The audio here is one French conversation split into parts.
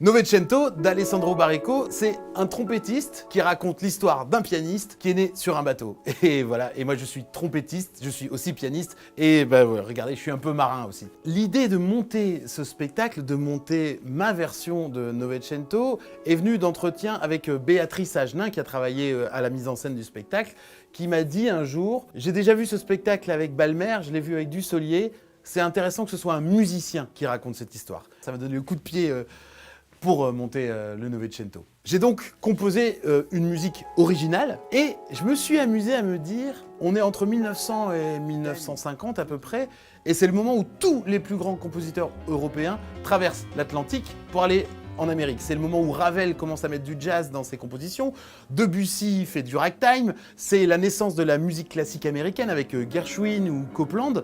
Novecento d'Alessandro Baricco, c'est un trompettiste qui raconte l'histoire d'un pianiste qui est né sur un bateau. Et voilà, et moi je suis trompettiste, je suis aussi pianiste, et ben voilà, regardez, je suis un peu marin aussi. L'idée de monter ce spectacle, de monter ma version de Novecento, est venue d'entretiens avec Béatrice Agenin, qui a travaillé à la mise en scène du spectacle, qui m'a dit un jour, j'ai déjà vu ce spectacle avec Balmer, je l'ai vu avec Dussolier, c'est intéressant que ce soit un musicien qui raconte cette histoire. Ça m'a donné le coup de pied pour monter le Novecento. J'ai donc composé une musique originale et je me suis amusé à me dire, on est entre 1900 et 1950 à peu près, et c'est le moment où tous les plus grands compositeurs européens traversent l'Atlantique pour aller en Amérique. C'est le moment où Ravel commence à mettre du jazz dans ses compositions, Debussy fait du ragtime, c'est la naissance de la musique classique américaine avec Gershwin ou Copland,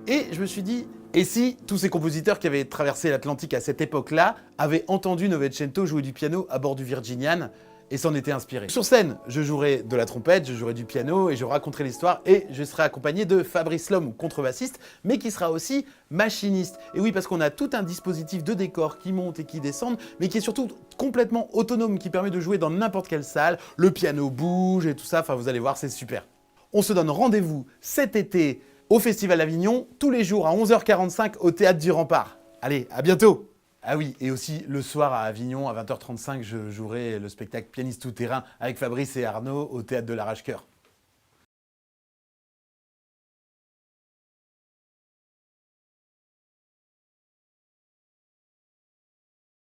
et je me suis dit, et si tous ces compositeurs qui avaient traversé l'Atlantique à cette époque-là avaient entendu Novecento jouer du piano à bord du Virginian et s'en étaient inspirés? Sur scène, je jouerai de la trompette, je jouerai du piano et je raconterai l'histoire et je serai accompagné de Fabrice Lhomme, contrebassiste, mais qui sera aussi machiniste. Et oui, parce qu'on a tout un dispositif de décor qui monte et qui descend, mais qui est surtout complètement autonome, qui permet de jouer dans n'importe quelle salle. Le piano bouge et tout ça, enfin vous allez voir, c'est super. On se donne rendez-vous cet été au Festival d'Avignon, tous les jours à 11h45 au Théâtre du Rempart. Allez, à bientôt! Ah oui, et aussi le soir à Avignon, à 20h35, je jouerai le spectacle Pianiste tout-terrain avec Fabrice et Arnaud au Théâtre de l'Arrache-Cœur.